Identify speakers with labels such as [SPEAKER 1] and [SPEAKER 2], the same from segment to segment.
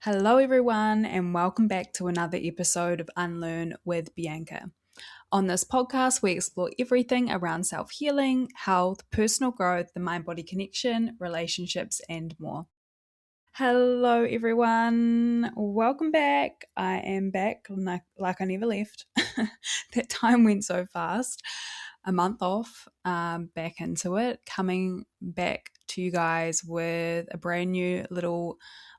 [SPEAKER 1] Hello, everyone, and welcome back to another episode of Unlearn with Bianca. On this podcast, we explore everything around self healing, health, personal growth, the mind body connection, relationships, and more. Hello, everyone. Welcome back. I am back like I never left. That time went so fast. A month off, back into it, coming back to you guys with a brand new little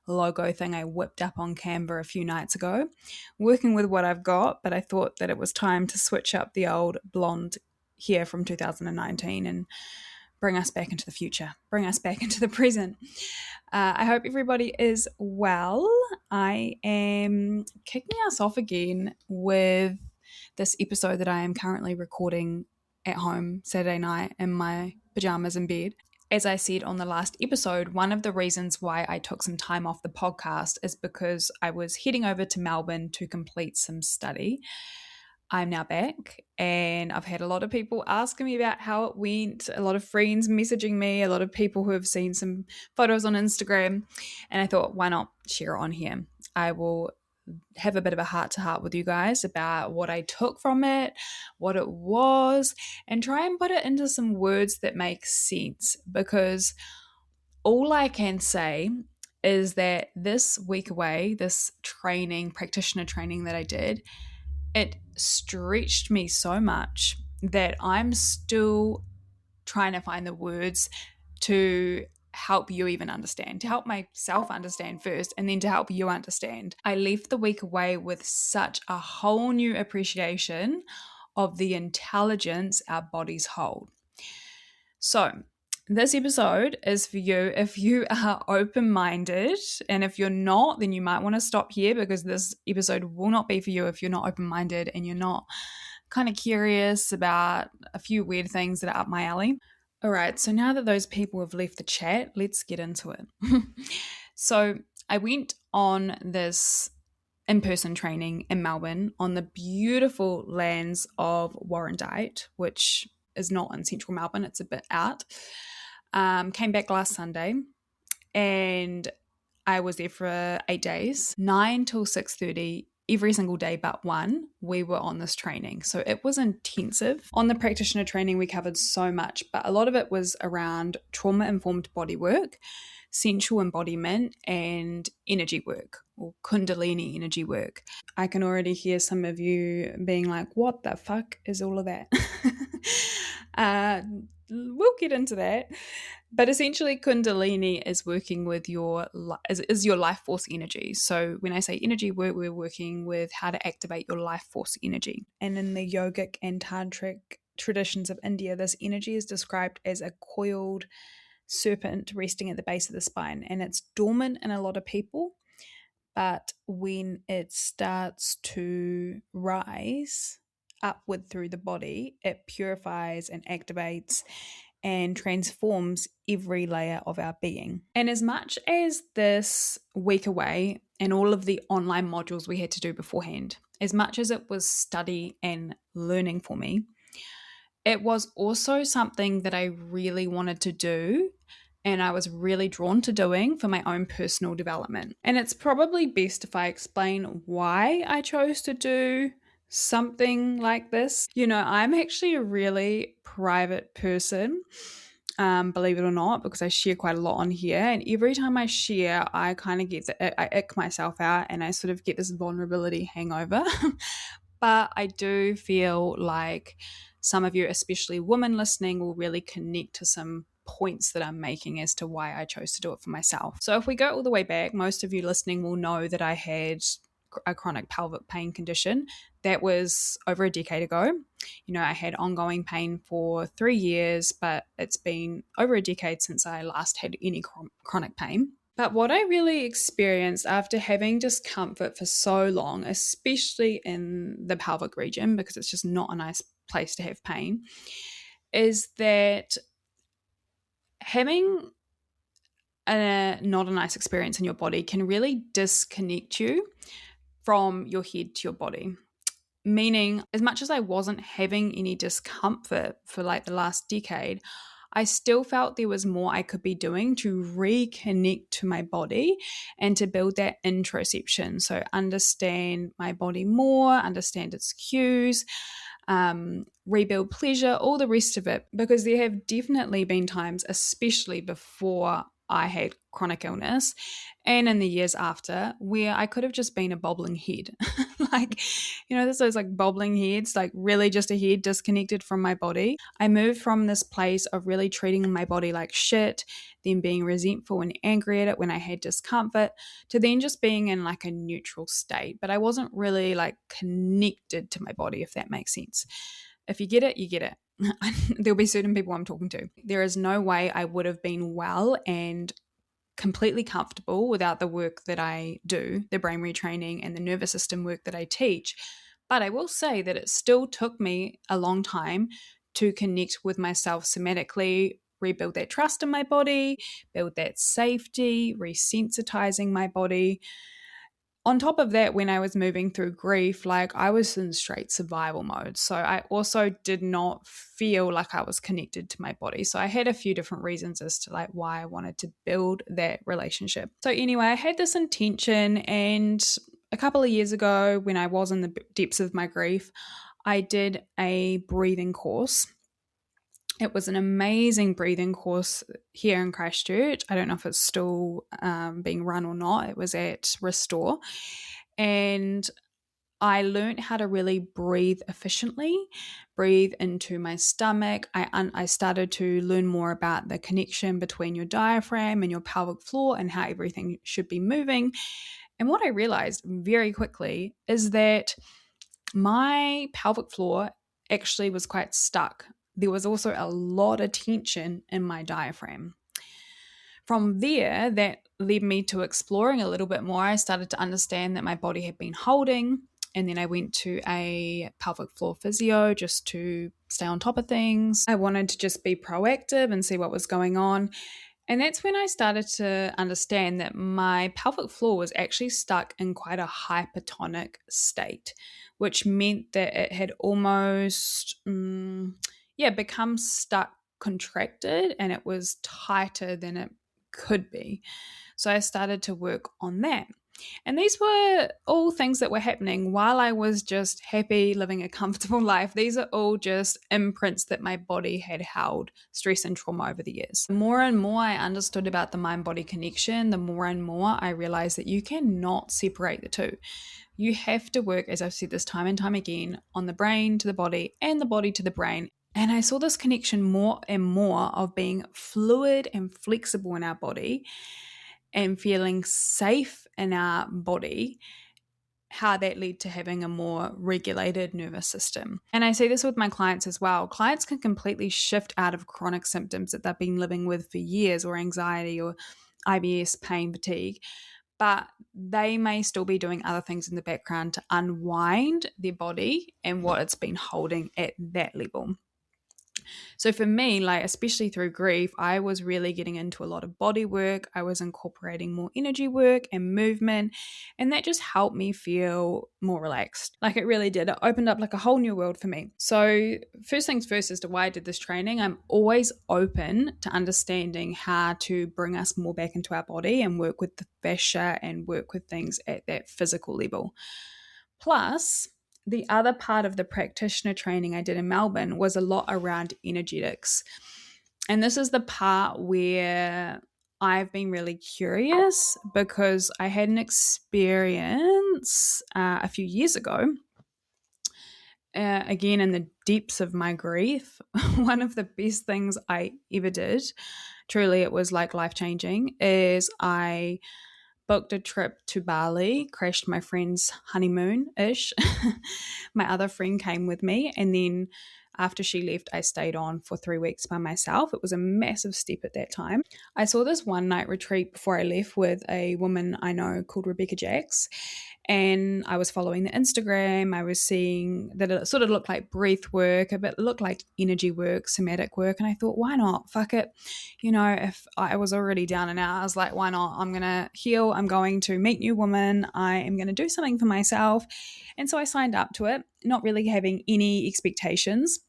[SPEAKER 1] logo thing I whipped up on Canva a few nights ago, working with what I've got, but I thought that it was time to switch up the old blonde hair from 2019 and bring us back into the future, bring us back into the present. I hope everybody is well. I am kicking us off again with this episode that I am currently recording at home Saturday night in my pajamas in bed. As I said on the last episode, one of the reasons why I took some time off the podcast is because I was heading over to Melbourne to complete some study. I'm now back and I've had a lot of people asking me about how it went, a lot of friends messaging me, a lot of people who have seen some photos on Instagram, and I thought, why not share it on here? I will have a bit of a heart-to-heart with you guys about what I took from it, what it was, and try and put it into some words that make sense, because all I can say is that this week away, this practitioner training that I did, it stretched me so much that I'm still trying to find the words to help you even understand, to help myself understand first, and then to help you understand. I left the week away with such a whole new appreciation of the intelligence our bodies hold. So, this episode is for you if you are open-minded, and if you're not, then you might want to stop here, because this episode will not be for you if you're not open-minded and you're not kind of curious about a few weird things that are up my alley. All right, so now that those people have left the chat, let's get into it. So I went on this in-person training in Melbourne on the beautiful lands of Warrandyte, which is not in central Melbourne, it's a bit out. Came back last Sunday and I was there for 8 days, 9 till 6:30 every single day but one, we were on this training. So it was intensive. On the practitioner training, we covered so much, but a lot of it was around trauma-informed body work, sensual embodiment, and energy work, or Kundalini energy work. I can already hear some of you being like, what the fuck is all of that? We'll get into that. But essentially, Kundalini is working with your life force energy. So when I say energy work, we're working with how to activate your life force energy. And in the yogic and tantric traditions of India, this energy is described as a coiled serpent resting at the base of the spine. And it's dormant in a lot of people. But when it starts to rise upward through the body, it purifies and activates and transforms every layer of our being. And as much as this week away and all of the online modules we had to do beforehand, as much as it was study and learning for me, it was also something that I really wanted to do and I was really drawn to doing for my own personal development. And it's probably best if I explain why I chose to do something like this. You know, I'm actually a really private person, believe it or not, because I share quite a lot on here. And every time I share, I kind of I ick myself out and I sort of get this vulnerability hangover. But I do feel like some of you, especially women listening, will really connect to some points that I'm making as to why I chose to do it for myself. So if we go all the way back, most of you listening will know that I had a chronic pelvic pain condition that was over a decade ago. You know, I had ongoing pain for 3 years, but it's been over a decade since I last had any chronic pain. But what I really experienced after having discomfort for so long, especially in the pelvic region, because it's just not a nice place to have pain, is that having not a nice experience in your body can really disconnect you from your head to your body. Meaning, as much as I wasn't having any discomfort for like the last decade, I still felt there was more I could be doing to reconnect to my body and to build that interoception. So understand my body more, understand its cues, rebuild pleasure, all the rest of it. Because there have definitely been times, especially before I had chronic illness and in the years after, where I could have just been a bobbling head. Like, there's those like bobbling heads, like really just a head disconnected from my body. I moved from this place of really treating my body like shit, then being resentful and angry at it when I had discomfort, to then just being in like a neutral state. But I wasn't really like connected to my body, if that makes sense. If you get it, you get it. There'll be certain people I'm talking to. There is no way I would have been well and completely comfortable without the work that I do, the brain retraining and the nervous system work that I teach. But I will say that it still took me a long time to connect with myself somatically, rebuild that trust in my body, build that safety, resensitizing my body. On top of that, when I was moving through grief, like I was in straight survival mode. So I also did not feel like I was connected to my body. So I had a few different reasons as to like why I wanted to build that relationship. So anyway, I had this intention, and a couple of years ago when I was in the depths of my grief, I did a breathing course. It was an amazing breathing course here in Christchurch. I don't know if it's still being run or not. It was at Restore. And I learned how to really breathe efficiently, breathe into my stomach. I started to learn more about the connection between your diaphragm and your pelvic floor and how everything should be moving. And what I realized very quickly is that my pelvic floor actually was quite stuck. There was also a lot of tension in my diaphragm. From there, that led me to exploring a little bit more. I started to understand that my body had been holding, and then I went to a pelvic floor physio just to stay on top of things. I wanted to just be proactive and see what was going on. And that's when I started to understand that my pelvic floor was actually stuck in quite a hypertonic state, which meant that it had almost become stuck, contracted, and it was tighter than it could be. So I started to work on that. And these were all things that were happening while I was just happy, living a comfortable life. These are all just imprints that my body had held, stress and trauma over the years. The more and more I understood about the mind-body connection, the more and more I realized that you cannot separate the two. You have to work, as I've said this time and time again, on the brain to the body and the body to the brain. And I saw this connection more and more of being fluid and flexible in our body and feeling safe in our body, how that led to having a more regulated nervous system. And I see this with my clients as well. Clients can completely shift out of chronic symptoms that they've been living with for years, or anxiety or IBS, pain, fatigue, but they may still be doing other things in the background to unwind their body and what it's been holding at that level. So for me, like especially through grief, I was really getting into a lot of body work. I was incorporating more energy work and movement, and that just helped me feel more relaxed. Like it really did. It opened up like a whole new world for me. So first things first, as to why I did this training, I'm always open to understanding how to bring us more back into our body and work with the fascia and work with things at that physical level. Plus, the other part of the practitioner training I did in Melbourne was a lot around energetics. And this is the part where I've been really curious, because I had an experience a few years ago, again in the depths of my grief. One of the best things I ever did, truly it was like life-changing, is I booked a trip to Bali, crashed my friend's honeymoon-ish. My other friend came with me, and then after she left, I stayed on for 3 weeks by myself. It was a massive step at that time. I saw this one-night retreat before I left with a woman I know called Rebecca Jacks, and I was following the Instagram. I was seeing that it sort of looked like breath work, a bit looked like energy work, somatic work, and I thought, why not? Fuck it. If I was already down and out, I was like, why not? I'm going to heal. I'm going to meet new women. I am going to do something for myself. And so I signed up to it, not really having any expectations.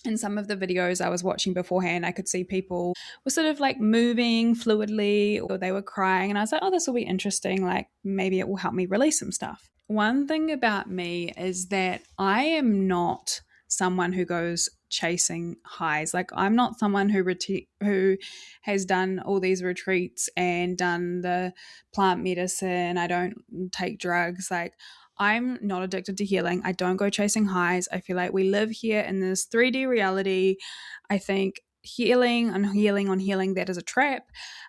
[SPEAKER 1] In some of the videos I was watching beforehand, I could see people were sort of like moving fluidly or they were crying. And I was like, oh, this will be interesting. Like maybe it will help me release some stuff. One thing about me is that I am not someone who goes chasing highs. Like I'm not someone who has done all these retreats and done the plant medicine. I don't take drugs. Like I'm not addicted to healing. I don't go chasing highs. I feel like we live here in this 3D reality. I think healing and healing on healing, that is a trap.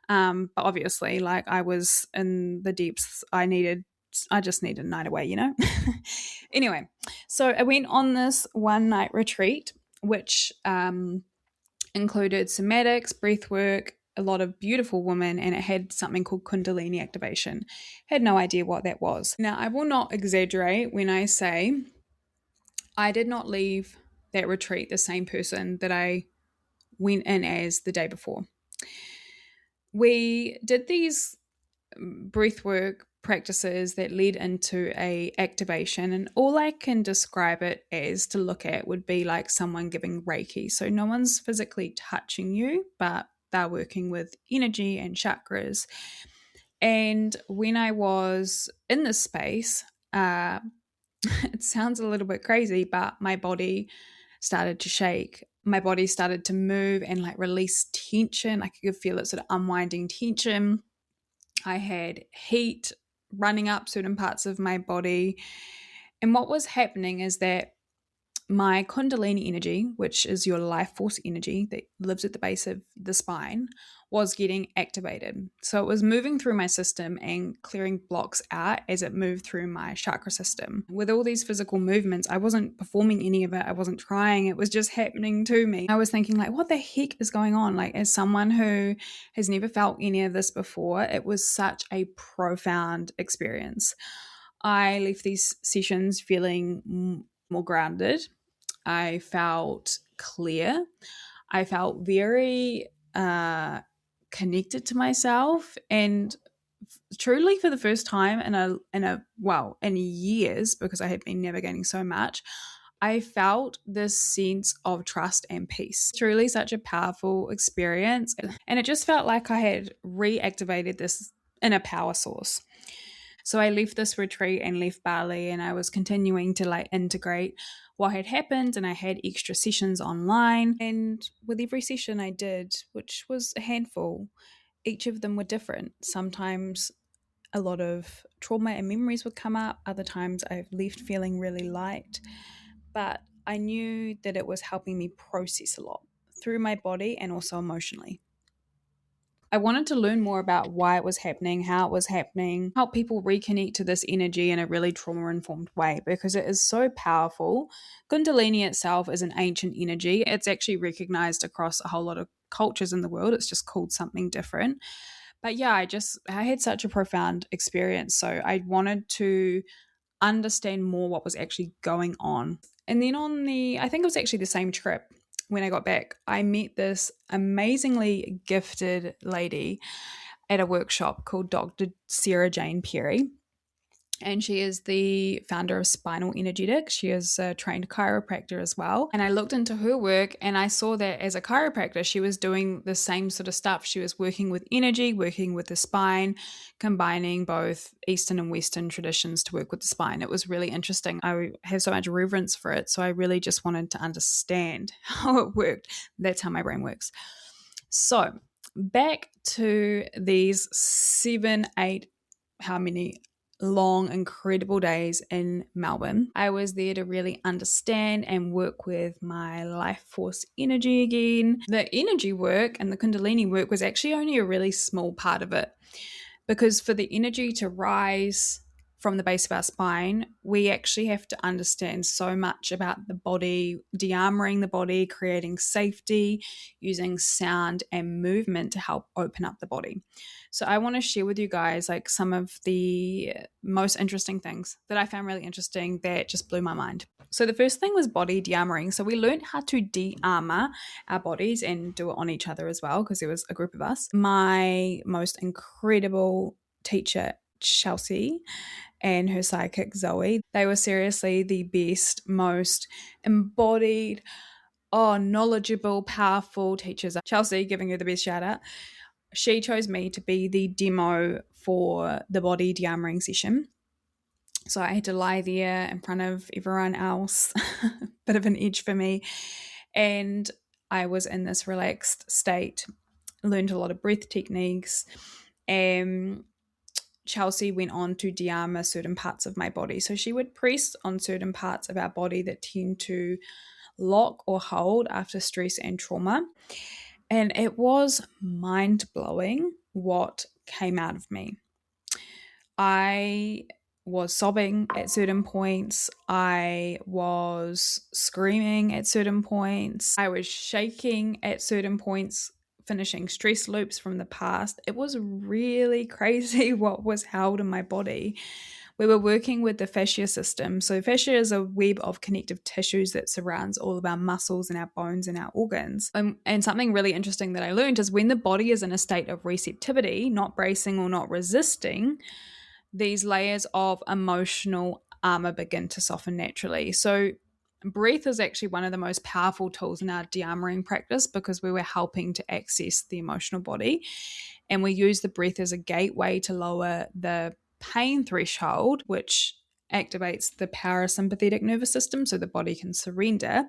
[SPEAKER 1] But obviously, like I was in the depths, I just needed a night away, you know? Anyway, so I went on this one night retreat, which included somatics, breath work, a lot of beautiful women, and it had something called Kundalini activation. Had no idea what that was. Now, I will not exaggerate when I say I did not leave that retreat the same person that I went in as the day before. We did these breathwork practices that led into a activation, and all I can describe it as to look at would be like someone giving Reiki. So no one's physically touching you, but they're working with energy and chakras. And when I was in this space, it sounds a little bit crazy, but my body started to shake. My body started to move and like release tension. I could feel it sort of unwinding tension. I had heat running up certain parts of my body. And what was happening is that my Kundalini energy, which is your life force energy that lives at the base of the spine, was getting activated. So it was moving through my system and clearing blocks out as it moved through my chakra system. With all these physical movements, I wasn't performing any of it. I wasn't trying. It was just happening to me. I was thinking like, what the heck is going on? Like as someone who has never felt any of this before, it was such a profound experience. I left these sessions feeling more grounded. I felt clear. I felt very connected to myself, and truly for the first time in years, because I had been navigating so much, I felt this sense of trust and peace. Truly such a powerful experience, and it just felt like I had reactivated this inner power source. So I left this retreat and left Bali, and I was continuing to like integrate what had happened, and I had extra sessions online. And with every session I did, which was a handful, each of them were different. Sometimes a lot of trauma and memories would come up. Other times I've left feeling really light. But I knew that it was helping me process a lot through my body and also emotionally. I wanted to learn more about why it was happening, how it was happening, help people reconnect to this energy in a really trauma-informed way, because it is so powerful. Kundalini itself is an ancient energy. It's actually recognized across a whole lot of cultures in the world. It's just called something different. But yeah, I had such a profound experience. So I wanted to understand more what was actually going on. And then I think it was actually the same trip, when I got back, I met this amazingly gifted lady at a workshop called Dr. Sarah Jane Perry. And she is the founder of Spinal Energetics. She is a trained chiropractor as well. And I looked into her work and I saw that as a chiropractor, she was doing the same sort of stuff. She was working with energy, working with the spine, combining both Eastern and Western traditions to work with the spine. It was really interesting. I have so much reverence for it. So I really just wanted to understand how it worked. That's how my brain works. So back to these 7, 8, how many long, incredible days in Melbourne. I was there to really understand and work with my life force energy again. The energy work and the Kundalini work was actually only a really small part of it, because for the energy to rise from the base of our spine, we actually have to understand so much about the body, de-armoring the body, creating safety, using sound and movement to help open up the body. So I want to share with you guys like some of the most interesting things that I found really interesting that just blew my mind. So the first thing was body de-armoring. So we learned how to de-armor our bodies and do it on each other as well, because there was a group of us. My most incredible teacher, Chelsea, and her psychic Zoe, they were seriously the best, most embodied, knowledgeable, powerful teachers. Chelsea, giving her the best shout out. She chose me to be the demo for the body de-armoring session. So I had to lie there in front of everyone else, bit of an edge for me. And I was in this relaxed state, learned a lot of breath techniques. And Chelsea went on to de-armor certain parts of my body. So she would press on certain parts of our body that tend to lock or hold after stress and trauma. And it was mind-blowing what came out of me. I was sobbing at certain points. I was screaming at certain points. I was shaking at certain points, finishing stress loops from the past. It was really crazy what was held in my body. We were working with the fascia system. So fascia is a web of connective tissues that surrounds all of our muscles and our bones and our organs. And something really interesting that I learned is when the body is in a state of receptivity, not bracing or not resisting, these layers of emotional armor begin to soften naturally. So breath is actually one of the most powerful tools in our de-armoring practice because we were helping to access the emotional body. And we use the breath as a gateway to lower the pain threshold, which activates the parasympathetic nervous system so the body can surrender,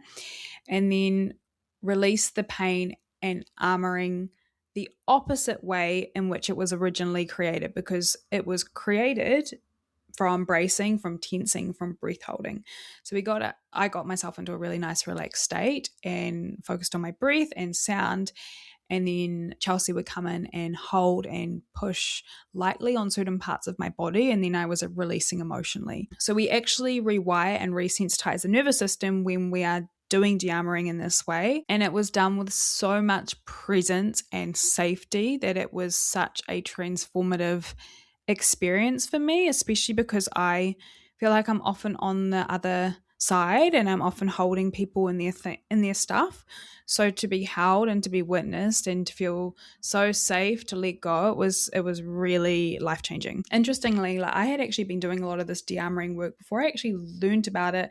[SPEAKER 1] and then release the pain and armoring the opposite way in which it was originally created, because it was created from bracing, from tensing, from breath holding. So I got myself into a really nice relaxed state and focused on my breath and sound. And then Chelsea would come in and hold and push lightly on certain parts of my body. And then I was releasing emotionally. So we actually rewire and resensitize the nervous system when we are doing de-armoring in this way. And it was done with so much presence and safety that it was such a transformative experience for me, especially because I feel like I'm often on the other side and I'm often holding people in their stuff. So to be held and to be witnessed and to feel so safe to let go, it was really life-changing. Interestingly, I had actually been doing a lot of this de-armoring work before I actually learned about it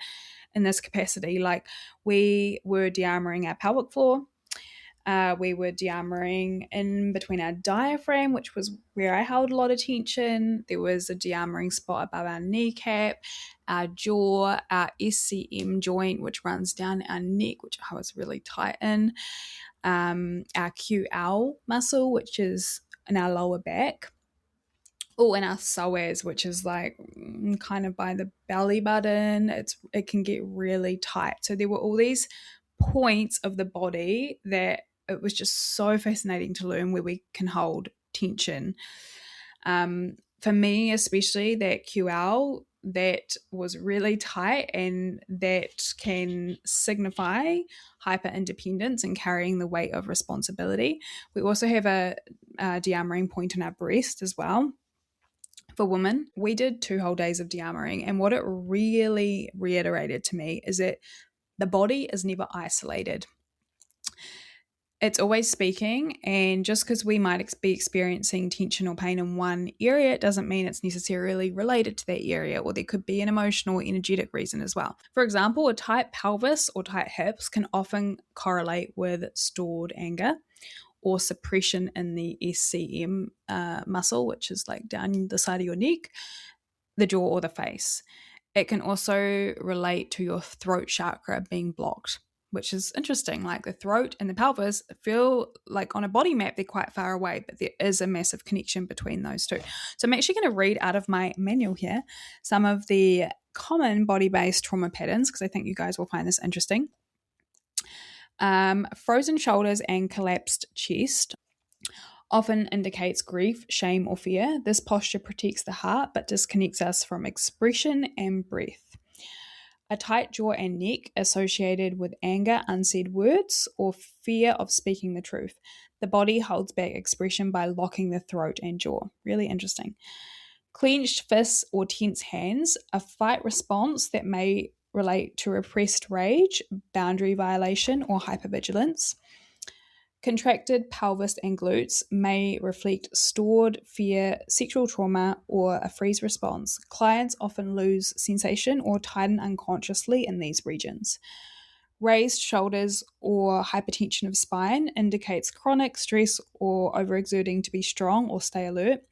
[SPEAKER 1] in this capacity. We were de-armoring our pelvic floor. We were de-armoring in between our diaphragm, which was where I held a lot of tension. There was a de-armoring spot above our kneecap, our jaw, our SCM joint, which runs down our neck, which I was really tight in, our QL muscle, which is in our lower back. Oh, and our psoas, which is kind of by the belly button. It can get really tight. So there were all these points of the body that it was just so fascinating to learn where we can hold tension. For me, especially that QL, that was really tight, and that can signify hyper independence and carrying the weight of responsibility. We also have a de-armoring point in our breast as well. For women, we did 2 whole days of de-armoring, and what it really reiterated to me is that the body is never isolated. It's always speaking, and just because we might be experiencing tension or pain in one area, it doesn't mean it's necessarily related to that area, or there could be an emotional or energetic reason as well. For example, a tight pelvis or tight hips can often correlate with stored anger or suppression in the SCM muscle, which is down the side of your neck, the jaw, or the face. It can also relate to your throat chakra being blocked, which is interesting. The throat and the pelvis feel like on a body map, they're quite far away, but there is a massive connection between those two. So I'm actually going to read out of my manual here some of the common body-based trauma patterns, because I think you guys will find this interesting. Frozen shoulders and collapsed chest often indicates grief, shame, or fear. This posture protects the heart but disconnects us from expression and breath. A tight jaw and neck associated with anger, unsaid words, or fear of speaking the truth. The body holds back expression by locking the throat and jaw. Really interesting. Clenched fists or tense hands, a fight response that may relate to repressed rage, boundary violation, or hypervigilance. Contracted pelvis and glutes may reflect stored fear, sexual trauma, or a freeze response. Clients often lose sensation or tighten unconsciously in these regions. Raised shoulders or hypertension of spine indicates chronic stress or overexerting to be strong or stay alert.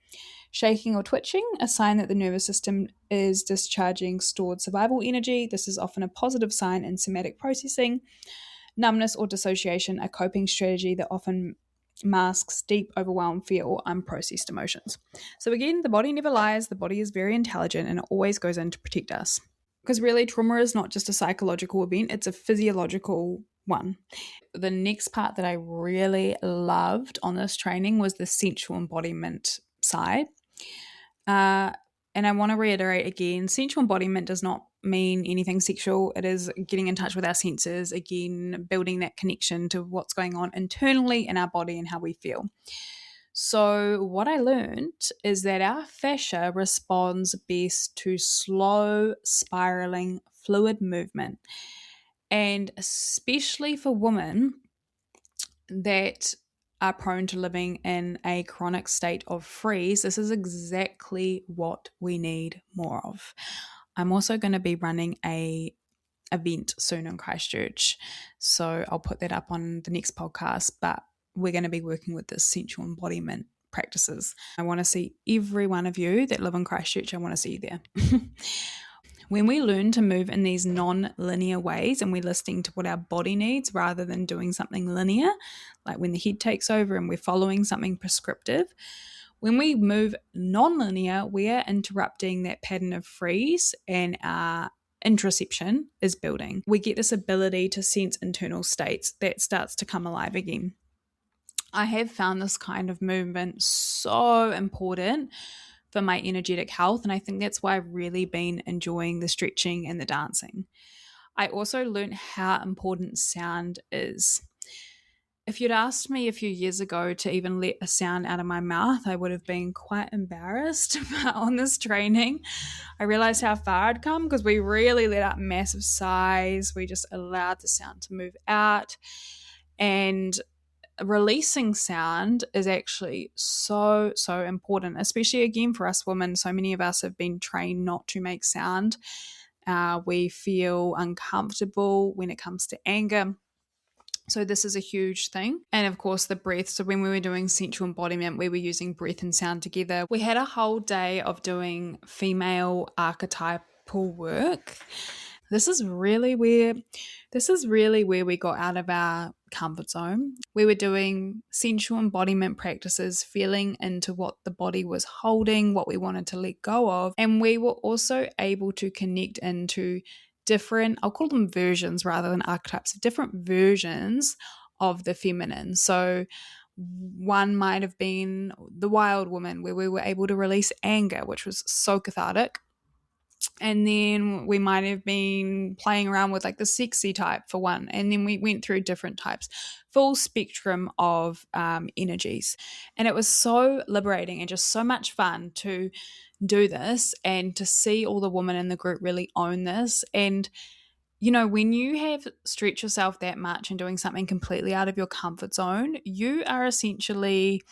[SPEAKER 1] Shaking or twitching, a sign that the nervous system is discharging stored survival energy. This is often a positive sign in somatic processing. Numbness or dissociation, a coping strategy that often masks deep, overwhelmed fear or unprocessed emotions. So again, the body never lies. The body is very intelligent and it always goes in to protect us. Because really, trauma is not just a psychological event, it's a physiological one. The next part that I really loved on this training was the sensual embodiment side. And I want to reiterate again, sensual embodiment does not mean anything sexual. It is getting in touch with our senses, again, building that connection to what's going on internally in our body and how we feel. So what I learned is that our fascia responds best to slow, spiraling, fluid movement. And especially for women that are prone to living in a chronic state of freeze, this is exactly what we need more of. I'm also going to be running a event soon in Christchurch, so I'll put that up on the next podcast, but we're going to be working with this sensual embodiment practices. I want to see every one of you that live in Christchurch. I want to see you there. When we learn to move in these non-linear ways and we're listening to what our body needs rather than doing something linear, like when the head takes over and we're following something prescriptive, when we move non-linear, we are interrupting that pattern of freeze and our interoception is building. We get this ability to sense internal states that starts to come alive again. I have found this kind of movement so important for my energetic health, and I think that's why I've really been enjoying the stretching and the dancing. I also learned how important sound is. If you'd asked me a few years ago to even let a sound out of my mouth, I would have been quite embarrassed. But on this training, I realized how far I'd come because we really let out massive sighs. We just allowed the sound to move out. And releasing sound is actually so important, especially again for us women. So many of us have been trained not to make sound. We feel uncomfortable when it comes to anger. So this is a huge thing. And of course the breath. So when we were doing sensual embodiment, we were using breath and sound together. We had a whole day of doing female archetypal work. This is really where we got out of our comfort zone. We were doing sensual embodiment practices, feeling into what the body was holding, what we wanted to let go of. And we were also able to connect into different, I'll call them versions rather than archetypes, different versions of the feminine. So one might have been the wild woman, where we were able to release anger, which was so cathartic. And then we might have been playing around with like the sexy type for one. And then we went through different types, full spectrum of energies. And it was so liberating and just so much fun to do this and to see all the women in the group really own this. And, you know, when you have stretched yourself that much and doing something completely out of your comfort zone, you are essentially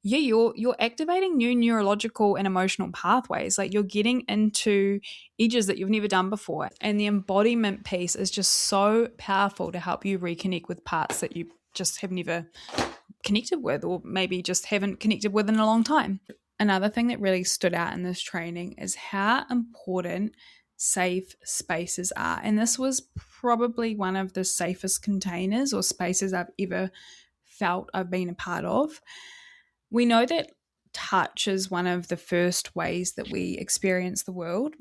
[SPEAKER 1] you're activating new neurological and emotional pathways. Like you're getting into edges that you've never done before. And the embodiment piece is just so powerful to help you reconnect with parts that you just have never connected with, or maybe just haven't connected with in a long time. Another thing that really stood out in this training is how important safe spaces are. And this was probably one of the safest containers or spaces I've ever felt I've been a part of. We know that touch is one of the first ways that we experience the world.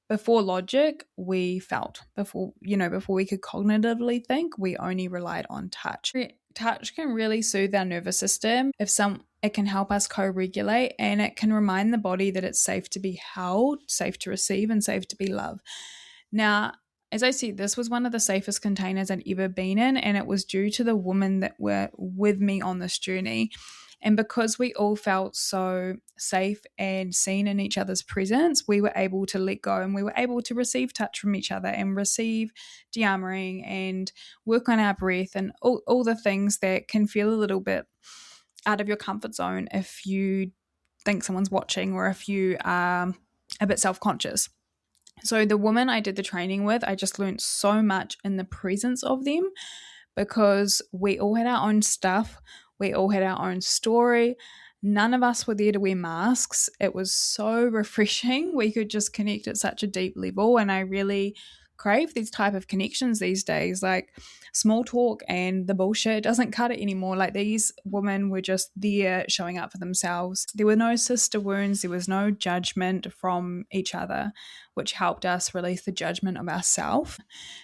[SPEAKER 1] Before logic, we felt. Before we could cognitively think, we only relied on touch. Touch can really soothe our nervous system. It can help us co-regulate, and it can remind the body that it's safe to be held, safe to receive, and safe to be loved. Now, as I said, this was one of the safest containers I'd ever been in, and it was due to the women that were with me on this journey. And because we all felt so safe and seen in each other's presence, we were able to let go and we were able to receive touch from each other and receive de-armoring and work on our breath and all the things that can feel a little bit out of your comfort zone if you think someone's watching or if you are a bit self-conscious. So the woman I did the training with, I just learned so much in the presence of them, because we all had our own stuff. We all had our own story. None of us were there to wear masks. It was so refreshing. We could just connect at such a deep level. And I really crave these type of connections these days. Like, small talk and the bullshit doesn't cut it anymore. Like, these women were just there showing up for themselves. There were no sister wounds. There was no judgment from each other, which helped us release the judgment of ourselves.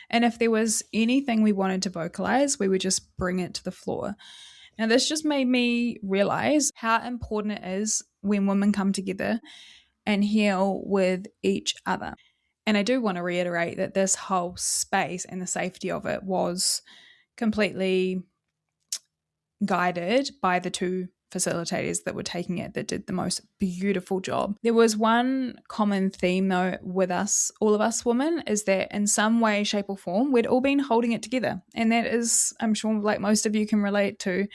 [SPEAKER 1] And if there was anything we wanted to vocalize, we would just bring it to the floor. Now, this just made me realize how important it is when women come together and heal with each other. And I do want to reiterate that this whole space and the safety of it was completely guided by the two facilitators that were taking it, that did the most beautiful job. There was one common theme though with us, all of us women, is that in some way, shape or form, we'd all been holding it together. And that is, I'm sure like most of you can relate to,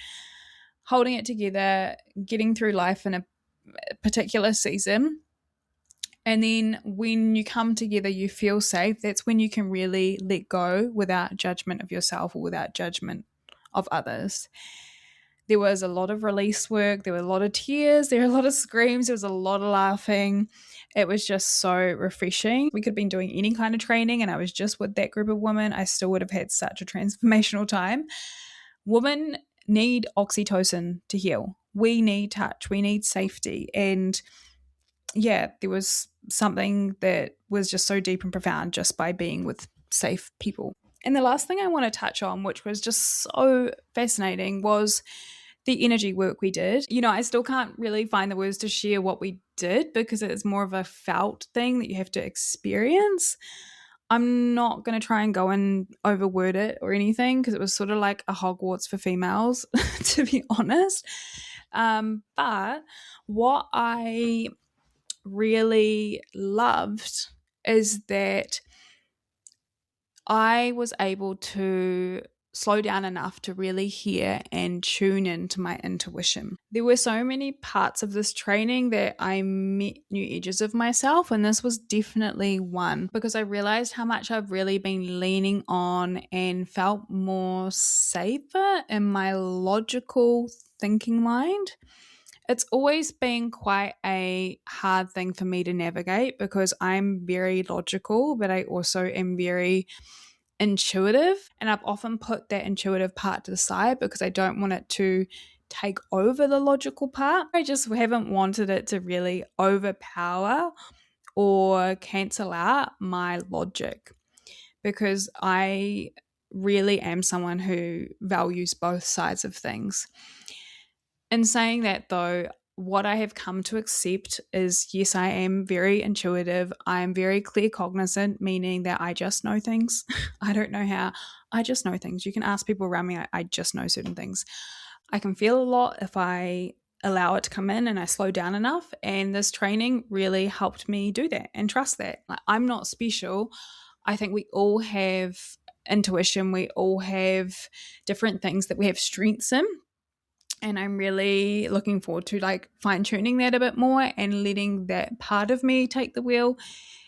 [SPEAKER 1] holding it together, getting through life in a particular season. And then when you come together, you feel safe. That's when you can really let go without judgment of yourself or without judgment of others. There was a lot of release work. There were a lot of tears. There were a lot of screams. There was a lot of laughing. It was just so refreshing. We could have been doing any kind of training and I was just with that group of women, I still would have had such a transformational time. Women need oxytocin to heal. We need touch. We need safety. And yeah, there was something that was just so deep and profound just by being with safe people. And the last thing I want to touch on, which was just so fascinating, was the energy work we did. You know, I still can't really find the words to share what we did because it's more of a felt thing that you have to experience. I'm not going to try and go and overword it or anything because it was sort of like a Hogwarts for females, to be honest. But what I really loved is that I was able to slow down enough to really hear and tune into my intuition. There were so many parts of this training that I met new edges of myself, and this was definitely one because I realized how much I've really been leaning on and felt more safer in my logical thinking mind. It's always been quite a hard thing for me to navigate because I'm very logical, but I also am very intuitive. And I've often put that intuitive part to the side because I don't want it to take over the logical part. I just haven't wanted it to really overpower or cancel out my logic because I really am someone who values both sides of things. In saying that though, what I have come to accept is, yes, I am very intuitive. I am very clear cognizant, meaning that I just know things. I don't know how. I just know things. You can ask people around me. I just know certain things. I can feel a lot if I allow it to come in and I slow down enough. And this training really helped me do that and trust that. Like, I'm not special. I think we all have intuition. We all have different things that we have strengths in. And I'm really looking forward to like fine-tuning that a bit more and letting that part of me take the wheel.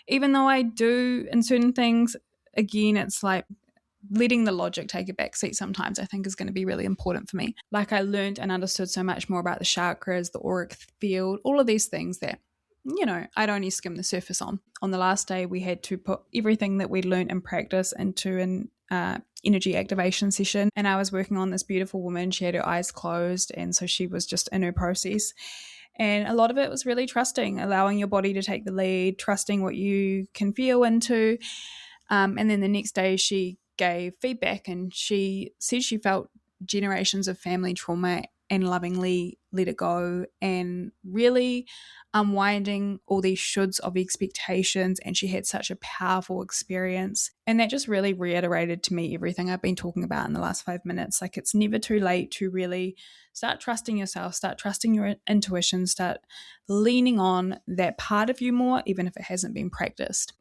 [SPEAKER 1] Even though I do in certain things, again, it's like letting the logic take a back seat sometimes I think is going to be really important for me. Like, I learned and understood so much more about the chakras, the auric field, all of these things that, you know, I'd only skim the surface on. On the last day, we had to put everything that we'd learned in practice into an energy activation session. And I was working on this beautiful woman. She had her eyes closed. And so she was just in her process. And a lot of it was really trusting, allowing your body to take the lead, trusting what you can feel into. And then the next day she gave feedback and she said she felt generations of family trauma and lovingly let it go and really unwinding all these shoulds of expectations. And she had such a powerful experience. And that just really reiterated to me everything I've been talking about in the last 5 minutes. Like, it's never too late to really start trusting yourself, start trusting your intuition, start leaning on that part of you more, even if it hasn't been practiced.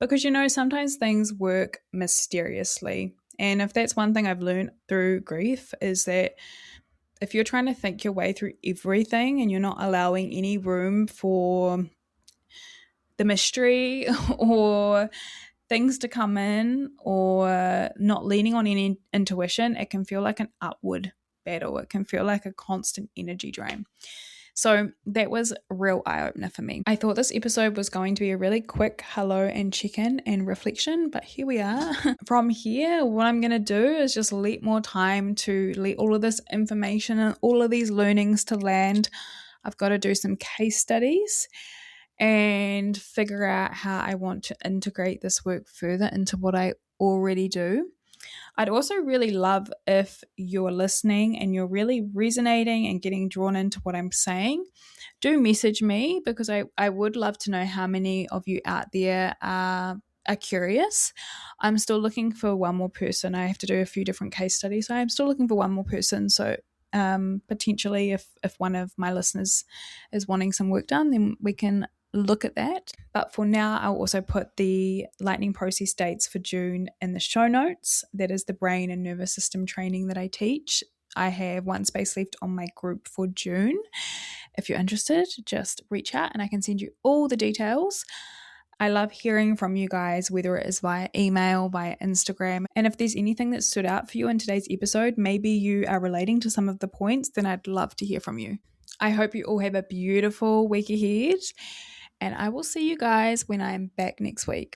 [SPEAKER 1] Because, you know, sometimes things work mysteriously. And if that's one thing I've learned through grief, is that if you're trying to think your way through everything and you're not allowing any room for the mystery or things to come in or not leaning on any intuition, it can feel like an upward battle. It can feel like a constant energy drain. So that was a real eye-opener for me. I thought this episode was going to be a really quick hello and check-in and reflection, but here we are. From here, what I'm going to do is just let more time to let all of this information and all of these learnings to land. I've got to do some case studies and figure out how I want to integrate this work further into what I already do. I'd also really love if you're listening and you're really resonating and getting drawn into what I'm saying. Do message me, because I would love to know how many of you out there are curious. I'm still looking for one more person. I have to do a few different case studies, so I'm still looking for one more person. So potentially if one of my listeners is wanting some work done, then we can look at that. But for now, I'll also put the lightning process dates for June in the show notes. That is the brain and nervous system training that I teach. I have one space left on my group for June. If you're interested, just reach out and I can send you all the details. I love hearing from you guys, whether it is via email, via Instagram. And if there's anything that stood out for you in today's episode, maybe you are relating to some of the points, then I'd love to hear from you. I hope you all have a beautiful week ahead, and I will see you guys when I'm back next week.